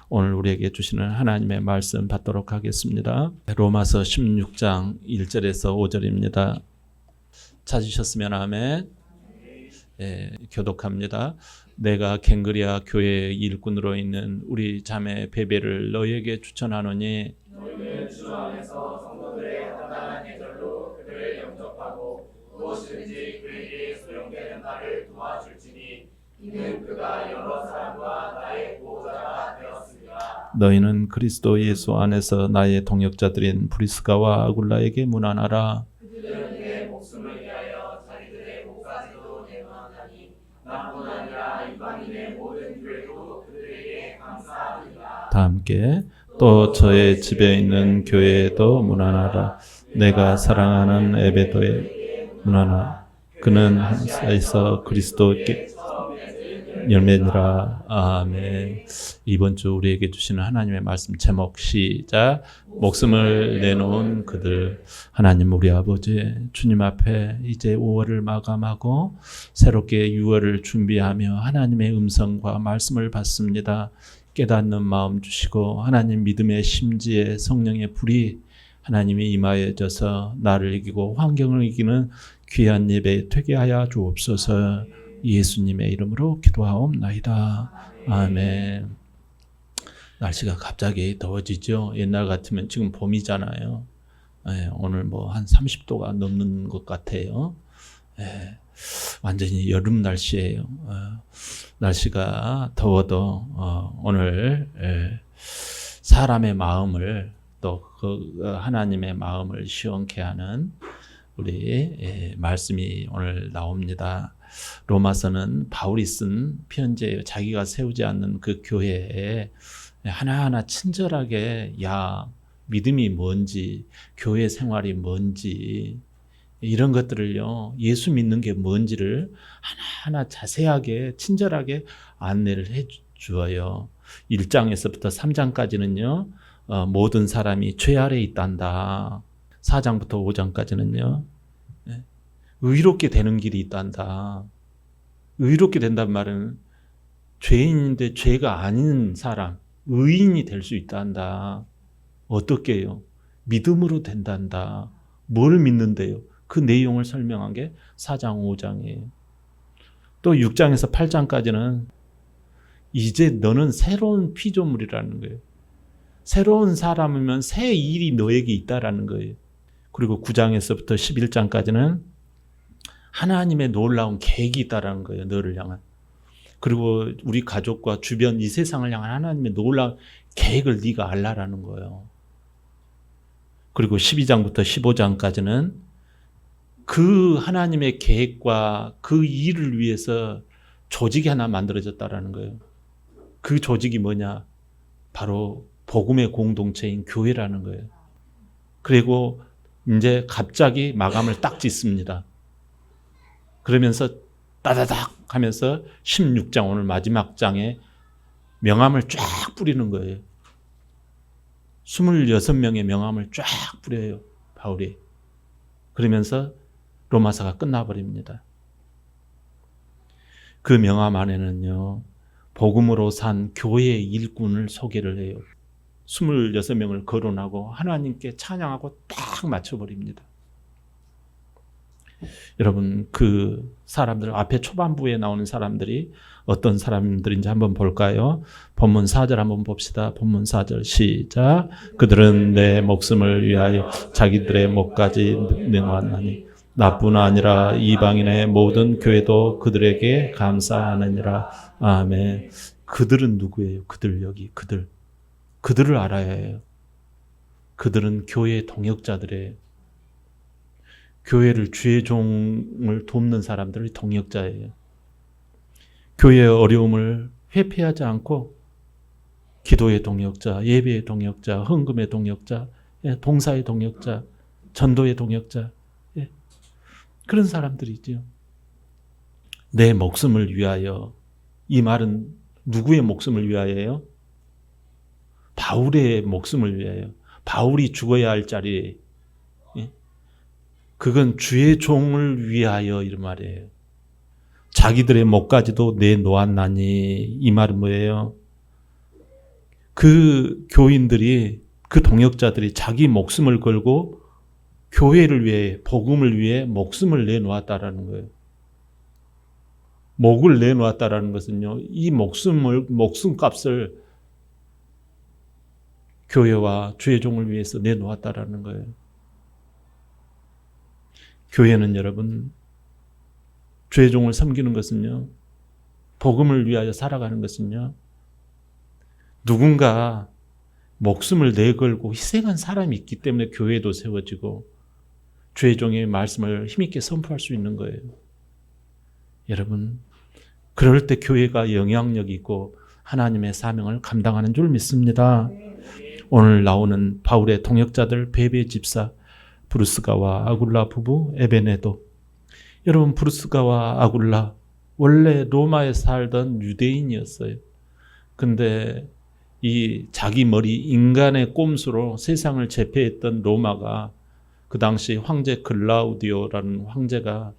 오늘 우리에게 주시는 하나님의 말씀 받도록 하겠습니다. 로마서 16장 1절에서 5절입니다. 찾으셨으면 아멘. 교독합니다. 내가 갱그리아 교회의 일꾼으로 있는 우리 자매 베베를 너희에게 추천하노니 너희는 주 안에서 성도들의 합당한 예절로 그들을 영접하고 무엇이든지 그에게 소용되는 바를 도와줄지니 이는 그가 여러 사람과 나의 보호자가 되었습니다. 너희는 그리스도 예수 안에서 나의 동역자들인 브리스가와 아굴라에게 문안하라. 그들은 내 목숨을 위하여 자기들의 목까지도 내놓았나니 나뿐 아니라 이방인의 모든 교회도 그들에게 감사하리라. 다 함께 또 저의 집에 있는 교회에도 문안하라. 내가 사랑하는 에베도에 문안하라. 그는 한사에서 그리스도께 열매니라. 아멘. 이번 주 우리에게 주시는 하나님의 말씀 제목 시작. 목숨을 내놓은 그들. 하나님 우리 아버지 주님 앞에 이제 5월을 마감하고 새롭게 6월을 준비하며 하나님의 음성과 말씀을 받습니다. 깨닫는 마음 주시고 하나님 믿음의 심지에 성령의 불이 하나님이 임하여져서 나를 이기고 환경을 이기는 귀한 예배에 되게 하여 주옵소서. 예수님의 이름으로 기도하옵나이다. 아멘. 날씨가 갑자기 더워지죠. 옛날 같으면 지금 봄이잖아요. 오늘 뭐 한 30도가 넘는 것 같아요. 완전히 여름 날씨예요. 날씨가 더워도 오늘 사람의 마음을 또 하나님의 마음을 시원케 하는 우리 말씀이 오늘 나옵니다. 로마서는 바울이 쓴 편지예요. 자기가 세우지 않는 그 교회에 하나하나 친절하게 믿음이 뭔지, 교회 생활이 뭔지 이런 것들을요, 예수 믿는 게 뭔지를 하나하나 자세하게 친절하게 안내를 해 주어요. 1장에서부터 3장까지는요 모든 사람이 죄 아래에 있단다. 4장부터 5장까지는요 의롭게 되는 길이 있단다. 의롭게 된단 말은 죄인인데 죄가 아닌 사람, 의인이 될 수 있단다. 어떻게 해요? 믿음으로 된단다. 뭘 믿는데요? 그 내용을 설명한 게 4장, 5장이에요. 또 6장에서 8장까지는 이제 너는 새로운 피조물이라는 거예요. 새로운 사람이면 새 일이 너에게 있다라는 거예요. 그리고 9장에서부터 11장까지는 하나님의 놀라운 계획이 있다라는 거예요. 너를 향한. 그리고 우리 가족과 주변 이 세상을 향한 하나님의 놀라운 계획을 네가 알라라는 거예요. 그리고 12장부터 15장까지는 그 하나님의 계획과 그 일을 위해서 조직이 하나 만들어졌다라는 거예요. 그 조직이 뭐냐? 바로 복음의 공동체인 교회라는 거예요. 그리고 이제 갑자기 마감을 딱 짓습니다. 그러면서 따다닥 하면서 16장 오늘 마지막 장에 명함을 쫙 뿌리는 거예요. 26명의 명함을 쫙 뿌려요, 바울이. 그러면서 로마서가 끝나버립니다. 그 명함 안에는요, 복음으로 산 교회의 일꾼을 소개를 해요. 26명을 거론하고 하나님께 찬양하고 딱 맞춰버립니다. 여러분, 그 사람들 앞에 초반부에 나오는 사람들이 어떤 사람들인지 한번 볼까요? 본문 4절 한번 봅시다. 본문 4절 시작. 그들은 내 목숨을 위하여 자기들의 목까지 내놓았나니 나뿐 아니라 이방인의 모든 교회도 그들에게 감사하느니라. 아멘. 그들은 누구예요? 그들, 여기 그들. 그들을 알아야 해요. 그들은 교회의 동역자들이에요. 교회를 주의 종을 돕는 사람들이 동역자예요. 교회의 어려움을 회피하지 않고 기도의 동역자, 예배의 동역자, 헌금의 동역자, 봉사의 동역자, 전도의 동역자, 그런 사람들이죠. 내 목숨을 위하여. 이 말은 누구의 목숨을 위하여요? 바울의 목숨을 위하여. 바울이 죽어야 할 자리에, 그건 주의 종을 위하여 이런 말이에요. 자기들의 목까지도 내놓았나니. 이 말은 뭐예요? 그 교인들이, 그 동역자들이 자기 목숨을 걸고 교회를 위해, 복음을 위해 목숨을 내놓았다라는 거예요. 목을 내놓았다라는 것은요, 이 목숨값을 교회와 주의 종을 위해서 내놓았다라는 거예요. 교회는 여러분, 주의 종을 섬기는 것은요, 복음을 위하여 살아가는 것은요, 누군가 목숨을 내걸고 희생한 사람이 있기 때문에 교회도 세워지고 주의 종의 말씀을 힘있게 선포할 수 있는 거예요. 여러분, 그럴 때 교회가 영향력이 있고 하나님의 사명을 감당하는 줄 믿습니다. 오늘 나오는 바울의 동역자들 베베 집사, 브루스가와 아굴라 부부, 에베네도. 여러분, 브루스가와 아굴라 원래 로마에 살던 유대인이었어요. 근데 이 자기 머리, 인간의 꼼수로 세상을 제패했던 로마가, 그 당시 황제 글라우디오라는 황제가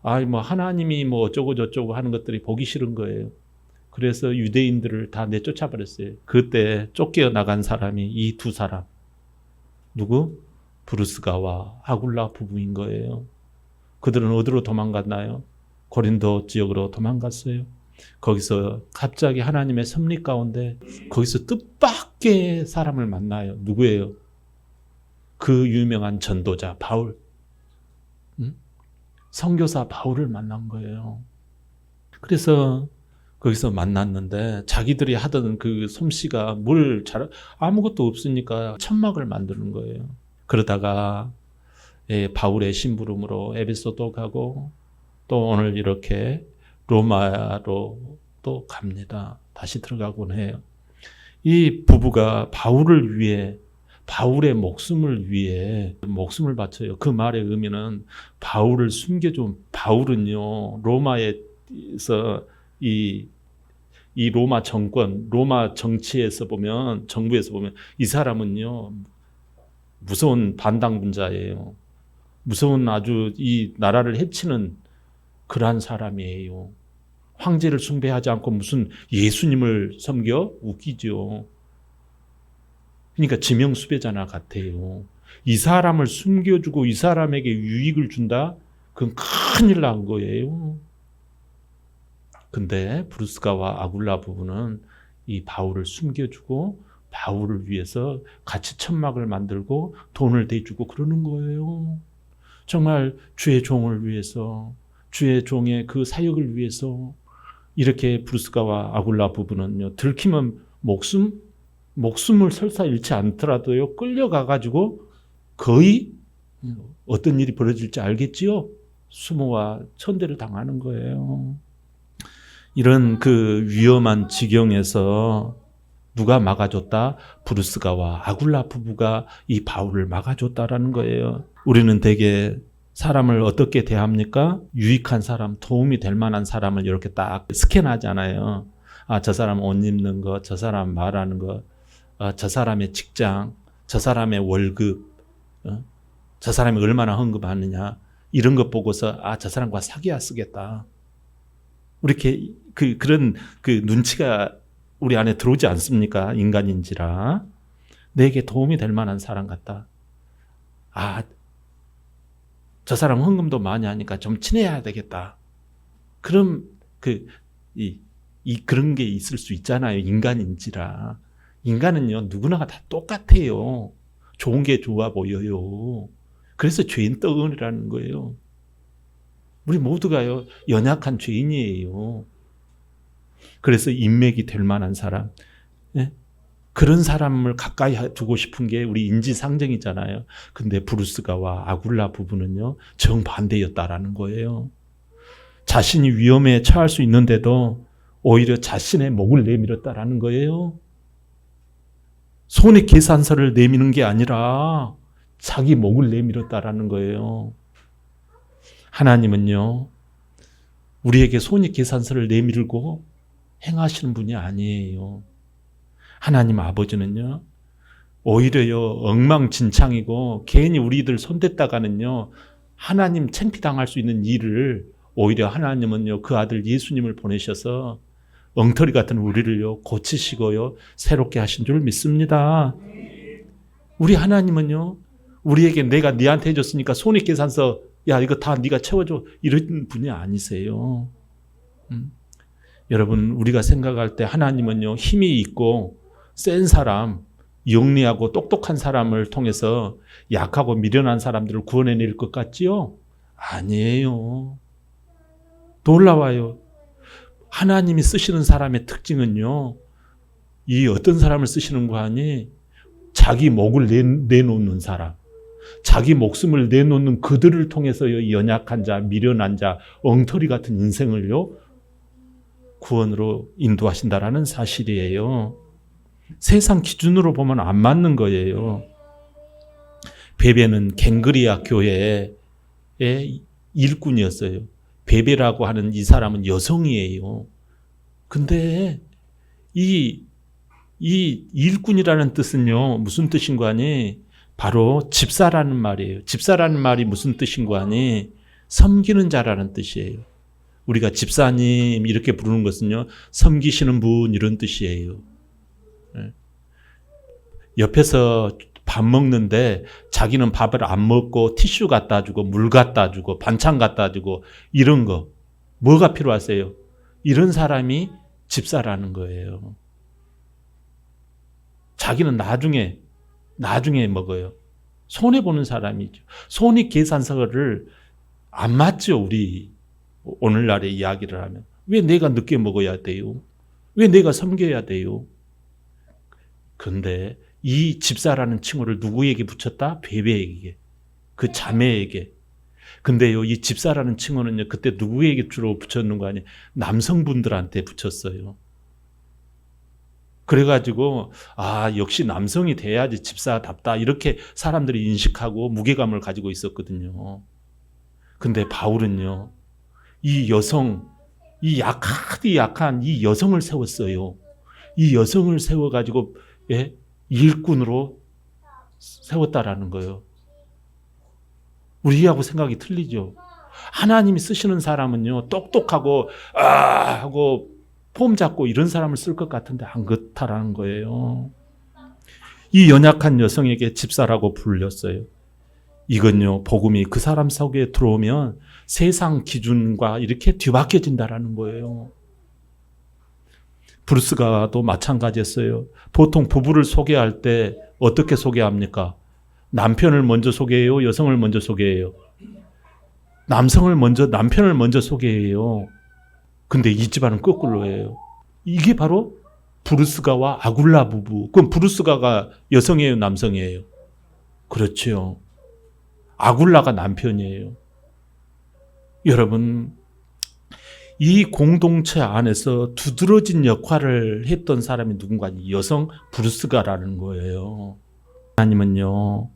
하나님이 어쩌고 저쩌고 하는 것들이 보기 싫은 거예요. 그래서 유대인들을 다 내쫓아 버렸어요. 그때 쫓겨 나간 사람이 이 두 사람. 누구? 브루스가와 아굴라 부부인 거예요. 그들은 어디로 도망갔나요? 고린도 지역으로 도망갔어요. 거기서 갑자기 하나님의 섭리 가운데 거기서 뜻밖의 사람을 만나요. 누구예요? 그 유명한 전도자 바울. 선교사 바울을 만난 거예요. 그래서 거기서 만났는데 자기들이 하던 그 솜씨가 아무것도 없으니까 천막을 만드는 거예요. 그러다가 바울의 심부름으로 에베소도 가고 또 오늘 이렇게 로마로 또 갑니다. 다시 들어가곤 해요. 이 부부가 바울을 위해, 바울의 목숨을 위해 목숨을 바쳐요. 그 말의 의미는 바울을 숨겨준, 바울은요, 로마에서 이 로마 정권, 로마 정치에서 보면, 정부에서 보면 이 사람은요, 무서운 반당분자예요. 무서운 아주 이 나라를 해치는 그러한 사람이에요. 황제를 숭배하지 않고 무슨 예수님을 섬겨? 웃기죠. 그러니까 지명수배자나 같아요. 이 사람을 숨겨주고 이 사람에게 유익을 준다? 그건 큰일 난 거예요. 근데 브루스가와 아굴라 부부는 이 바울을 숨겨주고 바울을 위해서 같이 천막을 만들고 돈을 대주고 그러는 거예요. 정말 주의 종을 위해서, 주의 종의 그 사역을 위해서 이렇게 브루스가와 아굴라 부부는요, 들키면 목숨을 설사 잃지 않더라도요, 끌려가가지고 거의 어떤 일이 벌어질지 알겠지요? 수모와 천대를 당하는 거예요. 이런 그 위험한 지경에서 누가 막아줬다? 브루스가와 아굴라 부부가 이 바울을 막아줬다라는 거예요. 우리는 되게 사람을 어떻게 대합니까? 유익한 사람, 도움이 될 만한 사람을 이렇게 딱 스캔하잖아요. 저 사람 옷 입는 거, 저 사람 말하는 거, 저 사람의 직장, 저 사람의 월급, 저 사람이 얼마나 헌금하느냐, 이런 것 보고서 저 사람과 사귀어 쓰겠다. 이렇게 그런 눈치가 우리 안에 들어오지 않습니까? 인간인지라. 내게 도움이 될 만한 사람 같다. 저 사람 헌금도 많이 하니까 좀 친해야 되겠다. 그럼 그런 게 있을 수 있잖아요. 인간인지라. 인간은요, 누구나 다 똑같아요. 좋은 게 좋아 보여요. 그래서 죄인 덩어리라는 거예요. 우리 모두가요, 연약한 죄인이에요. 그래서 인맥이 될 만한 사람, 그런 사람을 가까이 두고 싶은 게 우리 인지상정이잖아요. 근데 브루스가와 아굴라 부부는요, 정반대였다라는 거예요. 자신이 위험에 처할 수 있는데도 오히려 자신의 목을 내밀었다라는 거예요. 손익 계산서를 내미는 게 아니라 자기 목을 내밀었다라는 거예요. 하나님은요, 우리에게 손익 계산서를 내밀고 행하시는 분이 아니에요. 하나님 아버지는요, 오히려요, 엉망진창이고 괜히 우리들 손댔다가는요, 하나님 창피당할 수 있는 일을 오히려 하나님은요, 그 아들 예수님을 보내셔서 엉터리 같은 우리를요 고치시고요 새롭게 하신 줄 믿습니다. 우리 하나님은요 우리에게 내가 네한테 해줬으니까 손익계산서 야 이거 다 네가 채워줘 이런 분이 아니세요. 여러분 우리가 생각할 때 하나님은요 힘이 있고 센 사람, 영리하고 똑똑한 사람을 통해서 약하고 미련한 사람들을 구원해낼 것 같지요? 아니에요. 놀라워요. 하나님이 쓰시는 사람의 특징은요 이 어떤 사람을 쓰시는 거 아니? 자기 목을 내놓는 사람, 자기 목숨을 내놓는 그들을 통해서 연약한 자, 미련한 자, 엉터리 같은 인생을요 구원으로 인도하신다라는 사실이에요. 세상 기준으로 보면 안 맞는 거예요. 베베는 갱그리아 교회의 일꾼이었어요. 베베라고 하는 이 사람은 여성이에요. 근데 이 일꾼이라는 뜻은요 무슨 뜻인 거 아니? 바로 집사라는 말이에요. 집사라는 말이 무슨 뜻인 거 아니? 섬기는 자라는 뜻이에요. 우리가 집사님 이렇게 부르는 것은요 섬기시는 분 이런 뜻이에요. 옆에서 밥 먹는데 자기는 밥을 안 먹고 티슈 갖다 주고 물 갖다 주고 반찬 갖다 주고 이런 거 뭐가 필요하세요? 이런 사람이 집사라는 거예요. 자기는 나중에 먹어요. 손해보는 사람이죠. 손익계산서를 안 맞죠. 우리 오늘날의 이야기를 하면. 왜 내가 늦게 먹어야 돼요? 왜 내가 섬겨야 돼요? 그런데 이 집사라는 칭호를 누구에게 붙였다? 베베에게, 그 자매에게. 근데요, 이 집사라는 칭호는요, 그때 누구에게 주로 붙였는 거 아니에요? 남성분들한테 붙였어요. 그래가지고, 역시 남성이 돼야지 집사답다. 이렇게 사람들이 인식하고 무게감을 가지고 있었거든요. 근데 바울은요, 이 여성, 이 약한 이 여성을 세웠어요. 이 여성을 세워가지고, 일꾼으로 세웠다라는 거예요. 우리하고 생각이 틀리죠. 하나님이 쓰시는 사람은요, 똑똑하고, 하고, 폼 잡고 이런 사람을 쓸 것 같은데 안 그렇다라는 거예요. 이 연약한 여성에게 집사라고 불렸어요. 이건요, 복음이 그 사람 속에 들어오면 세상 기준과 이렇게 뒤바뀌어진다라는 거예요. 브루스가도 마찬가지였어요. 보통 부부를 소개할 때 어떻게 소개합니까? 남편을 먼저 소개해요? 여성을 먼저 소개해요? 남편을 먼저 소개해요. 근데 이 집안은 거꾸로예요. 이게 바로 브루스가와 아굴라 부부. 그럼 브루스가가 여성이에요? 남성이에요? 그렇죠. 아굴라가 남편이에요. 여러분, 이 공동체 안에서 두드러진 역할을 했던 사람이 누군가? 여성 브루스가라는 거예요. 하나님은요,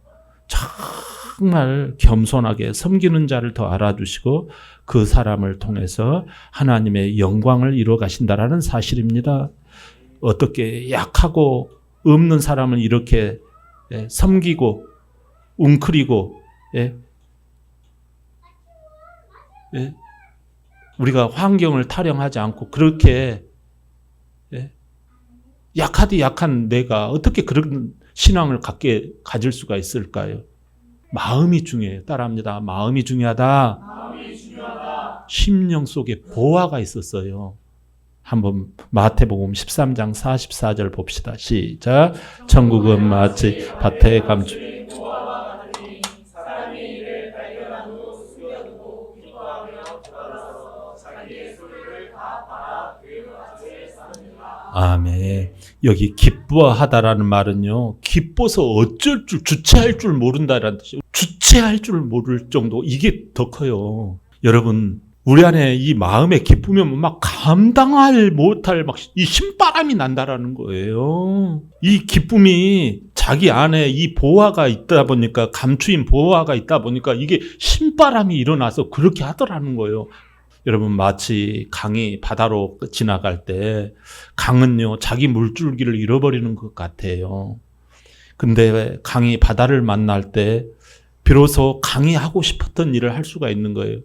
정말 겸손하게 섬기는 자를 더 알아주시고 그 사람을 통해서 하나님의 영광을 이루어 가신다라는 사실입니다. 어떻게 약하고 없는 사람을 이렇게 섬기고 웅크리고 우리가 환경을 타령하지 않고 그렇게 약한 내가 어떻게 그런 신앙을 가질 수가 있을까요? 마음이 중요해요. 따라합니다. 마음이 중요하다. 심령 속에 보화가 있었어요. 한번 마태복음 13장 44절 봅시다. 시작. 천국은 마치 밭에 감추 아멘. 여기 기뻐하다라는 말은요, 기뻐서 어쩔 줄, 주체할 줄 모른다라는 뜻이에요. 주체할 줄 모를 정도, 이게 더 커요. 여러분, 우리 안에 이 마음의 기쁨이면 막 감당할 못할 막 이 신바람이 난다라는 거예요. 이 기쁨이 자기 안에 이 보화가 있다 보니까, 감추인 보화가 있다 보니까 이게 신바람이 일어나서 그렇게 하더라는 거예요. 여러분, 마치 강이 바다로 지나갈 때 강은요, 자기 물줄기를 잃어버리는 것 같아요. 근데 강이 바다를 만날 때 비로소 강이 하고 싶었던 일을 할 수가 있는 거예요.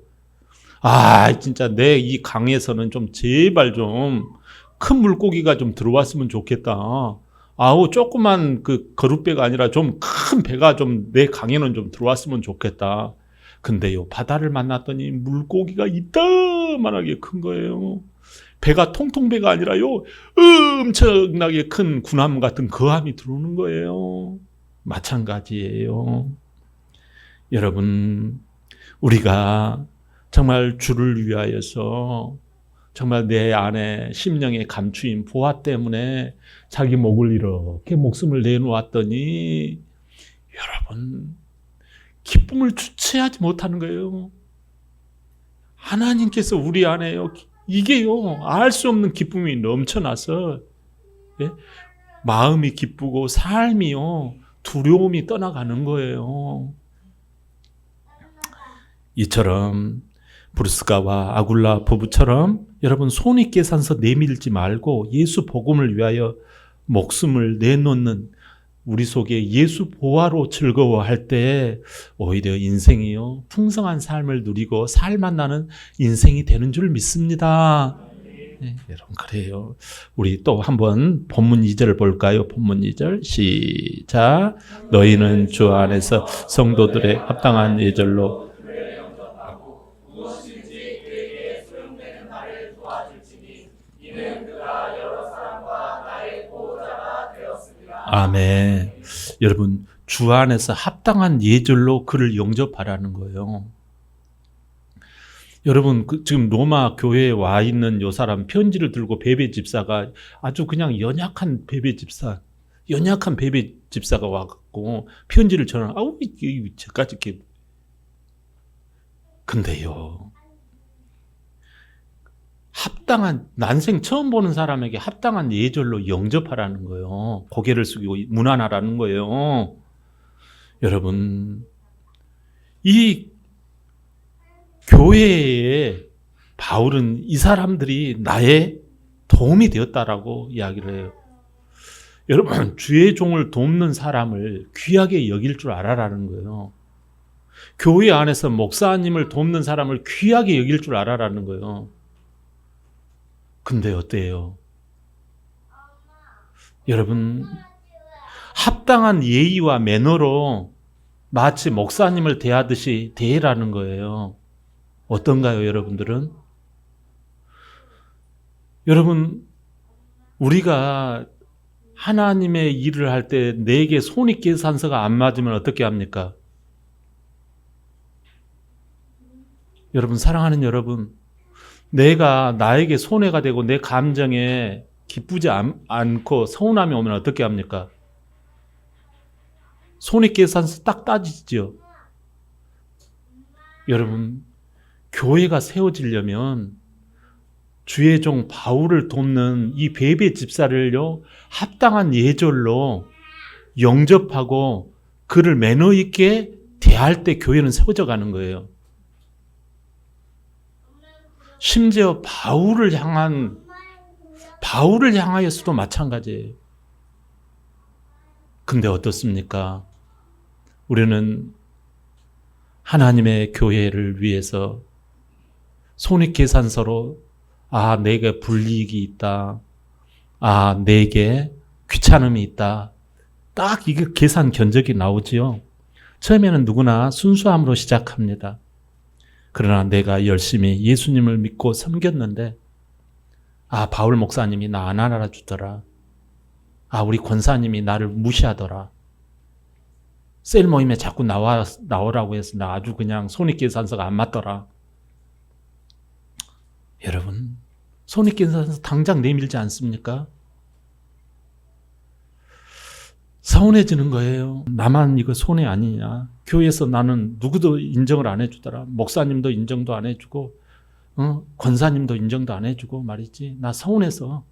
진짜 내 이 강에서는 좀 제발 좀 큰 물고기가 좀 들어왔으면 좋겠다. 아우, 조그만 그 거룻배가 아니라 좀 큰 배가 좀 내 강에는 좀 들어왔으면 좋겠다. 근데요, 바다를 만났더니 물고기가 이따만하게 큰 거예요. 배가 통통배가 아니라요, 엄청나게 큰 군함 같은 거함이 들어오는 거예요. 마찬가지예요. 여러분, 우리가 정말 주를 위하여서 정말 내 안에 심령에 감추인 보화 때문에 자기 목을 이렇게 목숨을 내놓았더니 여러분, 기쁨을 주체하지 못하는 거예요. 하나님께서 우리 안에요, 이게요, 알 수 없는 기쁨이 넘쳐나서, 예? 마음이 기쁘고 삶이요, 두려움이 떠나가는 거예요. 이처럼 브루스가와 아굴라 부부처럼 여러분, 손익계산서 내밀지 말고 예수 복음을 위하여 목숨을 내놓는 우리 속에 예수 보화로 즐거워할 때 오히려 인생이요, 풍성한 삶을 누리고 살맛 나는 인생이 되는 줄 믿습니다. 네, 여러분, 그래요. 우리 또 한번 본문 2절을 볼까요? 본문 2절 시작. 너희는 주 안에서 성도들의 합당한 예절로 아멘. 여러분, 주 안에서 합당한 예절로 그를 영접하라는 거예요. 여러분, 지금 로마 교회에 와 있는 요 사람 편지를 들고 베베 집사가 아주 그냥 연약한 베베 집사가 와갖고 편지를 전하. 아우, 저까지 이렇게. 근데요, 합당한, 난생 처음 보는 사람에게 합당한 예절로 영접하라는 거예요. 고개를 숙이고 문안하라는 거예요. 여러분, 이 교회에 바울은 이 사람들이 나의 도움이 되었다라고 이야기를 해요. 여러분, 주의 종을 돕는 사람을 귀하게 여길 줄 알아라는 거예요. 교회 안에서 목사님을 돕는 사람을 귀하게 여길 줄 알아라는 거예요. 근데 어때요? 여러분, 합당한 예의와 매너로 마치 목사님을 대하듯이 대해라는 거예요. 어떤가요, 여러분들은? 여러분, 우리가 하나님의 일을 할 때 내게 손익계산서가 안 맞으면 어떻게 합니까? 여러분, 사랑하는 여러분, 내가 나에게 손해가 되고 내 감정에 기쁘지 않고 서운함이 오면 어떻게 합니까? 손익계산서 딱 따지죠. 여러분, 교회가 세워지려면 주의 종 바울을 돕는 이 베베 집사를요, 합당한 예절로 영접하고 그를 매너 있게 대할 때 교회는 세워져 가는 거예요. 심지어 바울을 향하여서도 마찬가지예요. 근데 어떻습니까? 우리는 하나님의 교회를 위해서 손익계산서로 내게 불이익이 있다. 내게 귀찮음이 있다. 딱 이게 계산 견적이 나오지요. 처음에는 누구나 순수함으로 시작합니다. 그러나 내가 열심히 예수님을 믿고 섬겼는데 바울 목사님이 나 안 알아주더라. 우리 권사님이 나를 무시하더라. 셀 모임에 자꾸 나오라고 해서 나 아주 그냥 손익계산서가 안 맞더라. 여러분, 손익계산서 당장 내밀지 않습니까? 서운해지는 거예요. 나만 이거 손해 아니냐. 교회에서 나는 누구도 인정을 안 해주더라. 목사님도 인정도 안 해주고, 권사님도 인정도 안 해주고 말이지. 나 서운해서.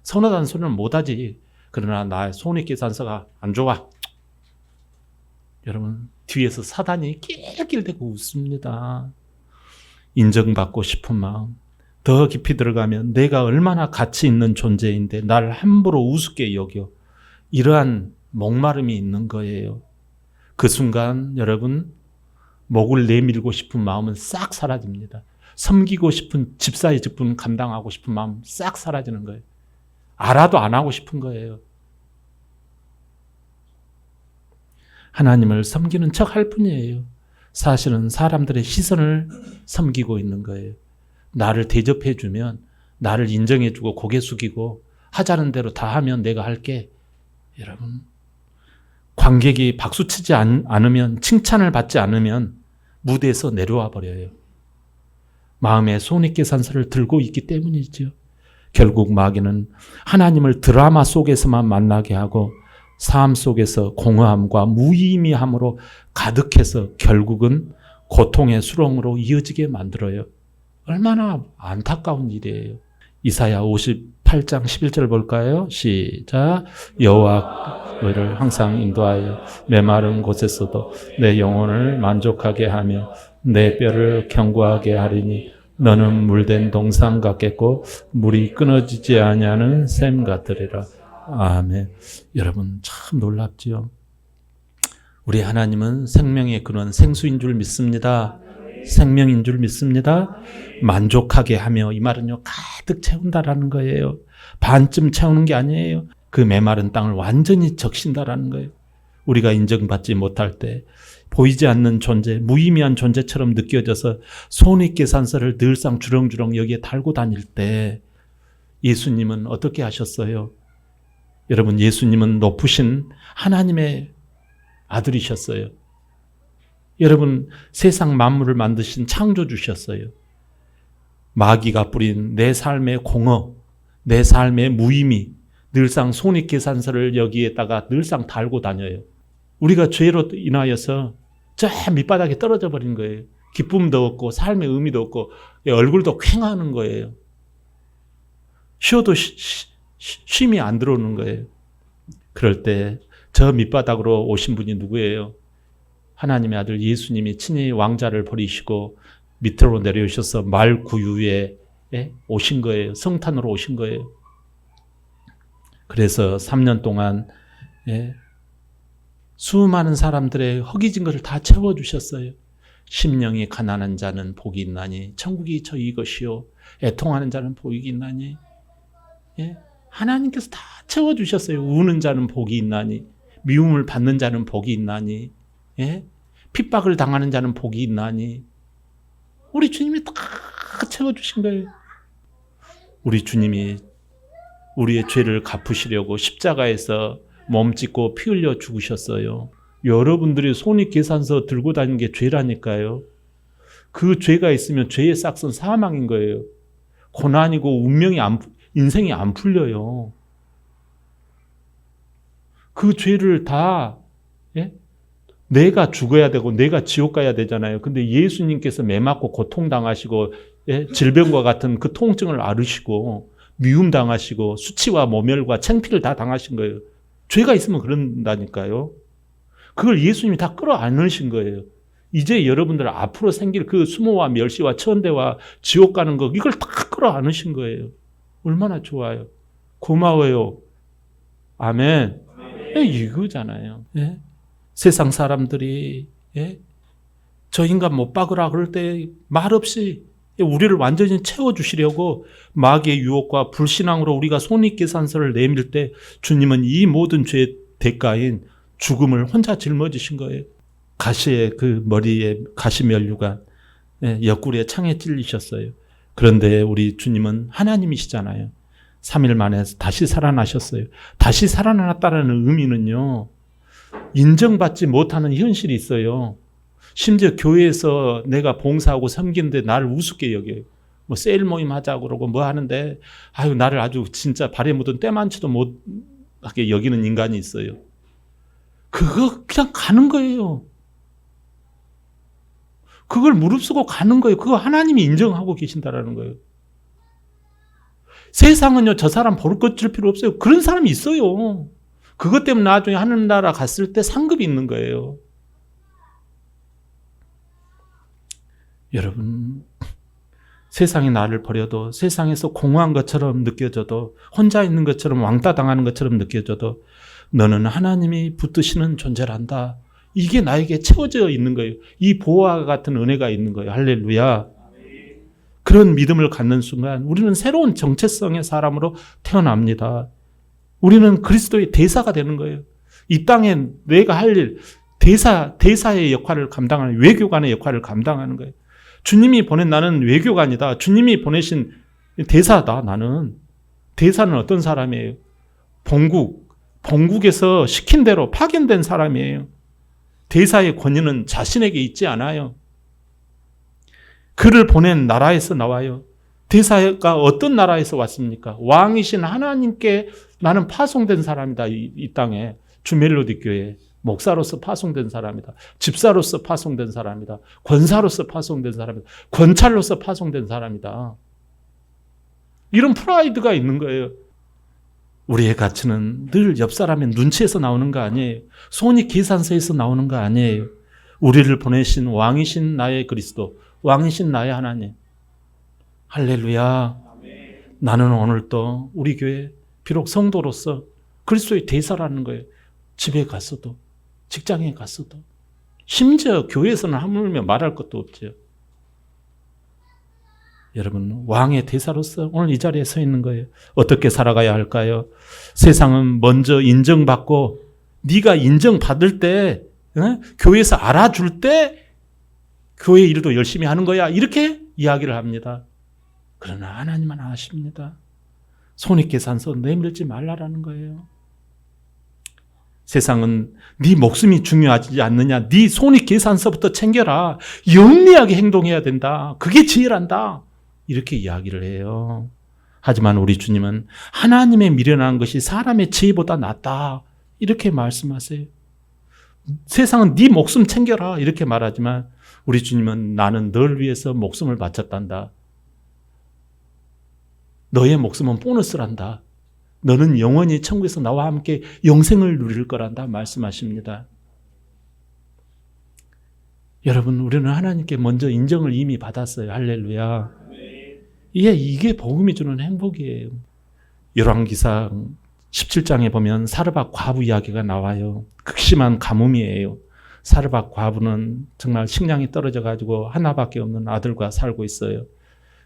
서운하다는 소리는 못하지. 그러나 나의 손익계산서가 안 좋아. 여러분, 뒤에서 사단이 낄낄대고 웃습니다. 인정받고 싶은 마음. 더 깊이 들어가면 내가 얼마나 가치 있는 존재인데 나를 함부로 우습게 여겨. 이러한 목마름이 있는 거예요. 그 순간 여러분, 목을 내밀고 싶은 마음은 싹 사라집니다. 섬기고 싶은 집사의 직분 감당하고 싶은 마음 싹 사라지는 거예요. 알아도 안 하고 싶은 거예요. 하나님을 섬기는 척 할 뿐이에요. 사실은 사람들의 시선을 섬기고 있는 거예요. 나를 대접해주면, 나를 인정해주고 고개 숙이고 하자는 대로 다 하면 내가 할게. 여러분, 관객이 박수치지 않으면, 칭찬을 받지 않으면 무대에서 내려와 버려요. 마음에 손익계산서를 들고 있기 때문이죠. 결국 마귀는 하나님을 드라마 속에서만 만나게 하고 삶 속에서 공허함과 무의미함으로 가득해서 결국은 고통의 수렁으로 이어지게 만들어요. 얼마나 안타까운 일이에요. 이사야 58장 11절 볼까요? 시작. 여호와를 항상 인도하여 메마른 곳에서도 내 영혼을 만족하게 하며 내 뼈를 견고하게 하리니 너는 물된 동상 같겠고 물이 끊어지지 아니하는 샘 같으리라. 아멘. 여러분 참 놀랍지요. 우리 하나님은 생명의 근원, 생수인 줄 믿습니다. 생명인 줄 믿습니다. 만족하게 하며, 이 말은요 가득 채운다라는 거예요. 반쯤 채우는 게 아니에요. 그 메마른 땅을 완전히 적신다라는 거예요. 우리가 인정받지 못할 때 보이지 않는 존재, 무의미한 존재처럼 느껴져서 손익계산서를 늘상 주렁주렁 여기에 달고 다닐 때 예수님은 어떻게 하셨어요? 여러분, 예수님은 높으신 하나님의 아들이셨어요. 여러분, 세상 만물을 만드신 창조주셨어요. 마귀가 뿌린 내 삶의 공허, 내 삶의 무의미, 늘상 손익계산서를 여기에다가 늘상 달고 다녀요. 우리가 죄로 인하여서 저 밑바닥에 떨어져 버린 거예요. 기쁨도 없고 삶의 의미도 없고 얼굴도 퀭하는 거예요. 쉬어도 쉼이 안 들어오는 거예요. 그럴 때 저 밑바닥으로 오신 분이 누구예요? 하나님의 아들 예수님이 친히 왕자를 버리시고 밑으로 내려오셔서 말구유에 오신 거예요. 성탄으로 오신 거예요. 그래서 3년 동안 수많은 사람들의 허기진 것을 다 채워주셨어요. 심령이 가난한 자는 복이 있나니 천국이 저희 것이요 애통하는 자는 복이 있나니. 하나님께서 다 채워주셨어요. 우는 자는 복이 있나니, 미움을 받는 자는 복이 있나니, 핍박을 당하는 자는 복이 있나니. 우리 주님이 다 채워주신 거예요. 우리 주님이 우리의 죄를 갚으시려고 십자가에서 몸짓고 피 흘려 죽으셨어요. 여러분들이 손익계산서 들고 다니는 게 죄라니까요. 그 죄가 있으면 죄의 싹은 사망인 거예요. 고난이고 인생이 안 풀려요. 그 죄를 다 내가 죽어야 되고 내가 지옥 가야 되잖아요. 근데 예수님께서 매 맞고 고통당하시고 질병과 같은 그 통증을 앓으시고 미움 당하시고 수치와 모멸과 창피를 다 당하신 거예요. 죄가 있으면 그런다니까요. 그걸 예수님이 다 끌어안으신 거예요. 이제 여러분들 앞으로 생길 그 수모와 멸시와 천대와 지옥 가는 거, 이걸 다 끌어안으신 거예요. 얼마나 좋아요. 고마워요. 아멘. 이거잖아요. 세상 사람들이 저 인간 못 박으라 그럴 때 말없이 우리를 완전히 채워주시려고 마귀의 유혹과 불신앙으로 우리가 손익계산서를 내밀 때 주님은 이 모든 죄의 대가인 죽음을 혼자 짊어지신 거예요. 가시의 그 머리에 가시면류관, 옆구리에 창에 찔리셨어요. 그런데 우리 주님은 하나님이시잖아요. 3일 만에 다시 살아나셨어요. 다시 살아났다는 의미는요, 인정받지 못하는 현실이 있어요. 심지어 교회에서 내가 봉사하고 섬기는데 나를 우습게 여겨요. 뭐 세일 모임 하자고 그러고 뭐 하는데 나를 아주 진짜 발에 묻은 때만치도 못하게 여기는 인간이 있어요. 그거 그냥 가는 거예요. 그걸 무릅쓰고 가는 거예요. 그거 하나님이 인정하고 계신다라는 거예요. 세상은요, 저 사람 버릇 질 필요 없어요. 그런 사람이 있어요. 그것 때문에 나중에 하늘 나라 갔을 때 상급이 있는 거예요. 여러분, 세상이 나를 버려도, 세상에서 공허한 것처럼 느껴져도, 혼자 있는 것처럼 왕따 당하는 것처럼 느껴져도 너는 하나님이 붙드시는 존재란다. 이게 나에게 채워져 있는 거예요. 이 보화와 같은 은혜가 있는 거예요. 할렐루야. 그런 믿음을 갖는 순간 우리는 새로운 정체성의 사람으로 태어납니다. 우리는 그리스도의 대사가 되는 거예요. 이 땅에 내가 할 일, 대사의 역할을 감당하는, 외교관의 역할을 감당하는 거예요. 주님이 보낸 나는 외교관이다. 주님이 보내신 대사다. 나는. 대사는 어떤 사람이에요? 본국에서 시킨 대로 파견된 사람이에요. 대사의 권위는 자신에게 있지 않아요. 그를 보낸 나라에서 나와요. 대사가 어떤 나라에서 왔습니까? 왕이신 하나님께 나는 파송된 사람이다. 이 땅에. 주멜로디 교회 목사로서 파송된 사람이다. 집사로서 파송된 사람이다. 권사로서 파송된 사람이다. 권찰로서 파송된 사람이다. 이런 프라이드가 있는 거예요. 우리의 가치는 늘 옆 사람의 눈치에서 나오는 거 아니에요. 손익계산서에서 나오는 거 아니에요. 우리를 보내신 왕이신 나의 그리스도, 왕이신 나의 하나님. 할렐루야. 나는 오늘도 우리 교회 비록 성도로서 그리스도의 대사라는 거예요. 집에 갔어도, 직장에 갔어도, 심지어 교회에서는 하물며 말할 것도 없죠. 여러분, 왕의 대사로서 오늘 이 자리에 서 있는 거예요. 어떻게 살아가야 할까요? 세상은 먼저 인정받고 네가 인정받을 때, 교회에서 알아줄 때 교회 일도 열심히 하는 거야. 이렇게 이야기를 합니다. 그러나 하나님은 아십니다. 손익계산서 내밀지 말라라는 거예요. 세상은 네 목숨이 중요하지 않느냐. 네 손익계산서부터 챙겨라. 영리하게 행동해야 된다. 그게 지혜란다. 이렇게 이야기를 해요. 하지만 우리 주님은 하나님의 미련한 것이 사람의 지혜보다 낫다. 이렇게 말씀하세요. 세상은 네 목숨 챙겨라. 이렇게 말하지만 우리 주님은 나는 널 위해서 목숨을 바쳤단다. 너의 목숨은 보너스란다. 너는 영원히 천국에서 나와 함께 영생을 누릴 거란다 말씀하십니다. 여러분, 우리는 하나님께 먼저 인정을 이미 받았어요. 할렐루야. 이게 복음이 주는 행복이에요. 열왕기상 17장에 보면 사르밧 과부 이야기가 나와요. 극심한 가뭄이에요. 사르밧 과부는 정말 식량이 떨어져가지고 하나밖에 없는 아들과 살고 있어요.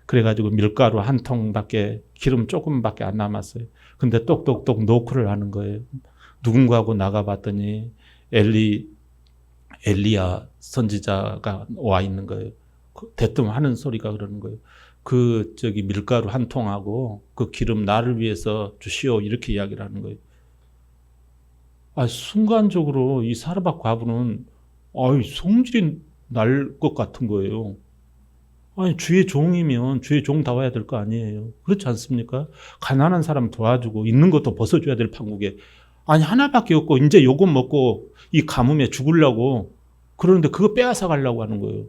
그래가지고 밀가루 한 통밖에, 기름 조금밖에 안 남았어요. 근데 똑똑똑 노크를 하는 거예요. 누군가하고 나가봤더니 엘리야 선지자가 와 있는 거예요. 대뜸 하는 소리가 그러는 거예요. 밀가루 한 통하고 그 기름 나를 위해서 주시오. 이렇게 이야기를 하는 거예요. 순간적으로 이 사르밧 과부는 성질이 날 것 같은 거예요. 주의 종이면 주의 종다워야 될 거 아니에요. 그렇지 않습니까? 가난한 사람 도와주고 있는 것도 벗어줘야 될 판국에 하나밖에 없고 이제 요것 먹고 이 가뭄에 죽으려고 그러는데 그거 빼앗아 가려고 하는 거예요.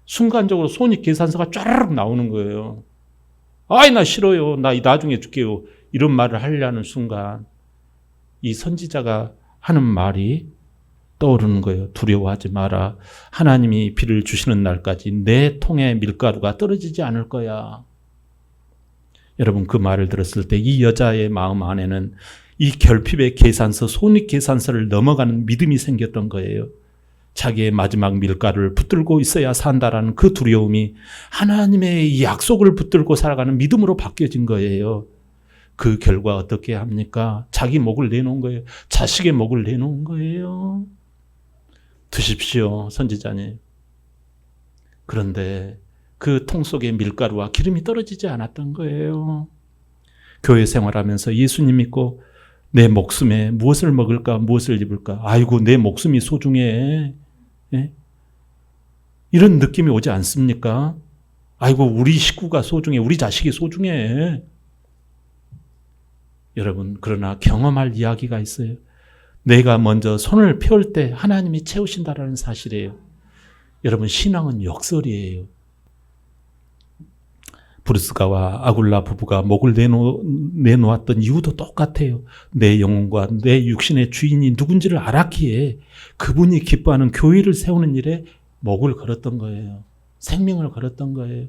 순간적으로 손익계산서가 쫘르륵 나오는 거예요. 나 싫어요. 나 나중에 줄게요. 이런 말을 하려는 순간 이 선지자가 하는 말이 떠오르는 거예요. 두려워하지 마라. 하나님이 비를 주시는 날까지 내 통에 밀가루가 떨어지지 않을 거야. 여러분, 그 말을 들었을 때 이 여자의 마음 안에는 이 결핍의 계산서, 손익계산서를 넘어가는 믿음이 생겼던 거예요. 자기의 마지막 밀가루를 붙들고 있어야 산다라는 그 두려움이 하나님의 약속을 붙들고 살아가는 믿음으로 바뀌어진 거예요. 그 결과 어떻게 합니까? 자기 목을 내놓은 거예요. 자식의 목을 내놓은 거예요. 드십시오, 선지자님. 그런데 그 통 속에 밀가루와 기름이 떨어지지 않았던 거예요. 교회 생활하면서 예수님 믿고 내 목숨에 무엇을 먹을까, 무엇을 입을까? 내 목숨이 소중해. 예? 이런 느낌이 오지 않습니까? 우리 식구가 소중해. 우리 자식이 소중해. 여러분, 그러나 경험할 이야기가 있어요. 내가 먼저 손을 펴올 때 하나님이 채우신다라는 사실이에요. 여러분, 신앙은 역설이에요. 브루스가와 아굴라 부부가 목을 내놓았던 이유도 똑같아요. 내 영혼과 내 육신의 주인이 누군지를 알았기에 그분이 기뻐하는 교회를 세우는 일에 목을 걸었던 거예요. 생명을 걸었던 거예요.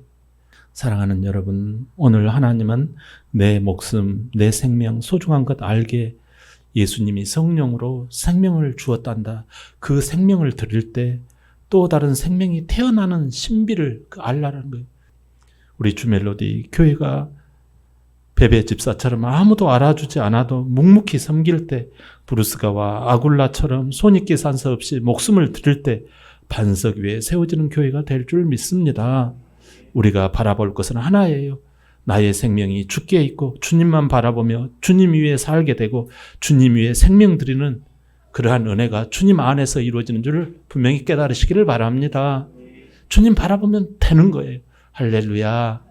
사랑하는 여러분, 오늘 하나님은 내 목숨, 내 생명 소중한 것 알게 예수님이 성령으로 생명을 주었단다. 그 생명을 드릴 때 또 다른 생명이 태어나는 신비를 알라는 거예요. 우리 주멜로디 교회가 베베 집사처럼 아무도 알아주지 않아도 묵묵히 섬길 때, 브루스가와 아굴라처럼 손익계 산서 없이 목숨을 드릴 때 반석 위에 세워지는 교회가 될 줄 믿습니다. 우리가 바라볼 것은 하나예요. 나의 생명이 주께 있고 주님만 바라보며 주님 위에 살게 되고 주님 위에 생명 드리는 그러한 은혜가 주님 안에서 이루어지는 줄 분명히 깨달으시기를 바랍니다. 주님 바라보면 되는 거예요. 할렐루야.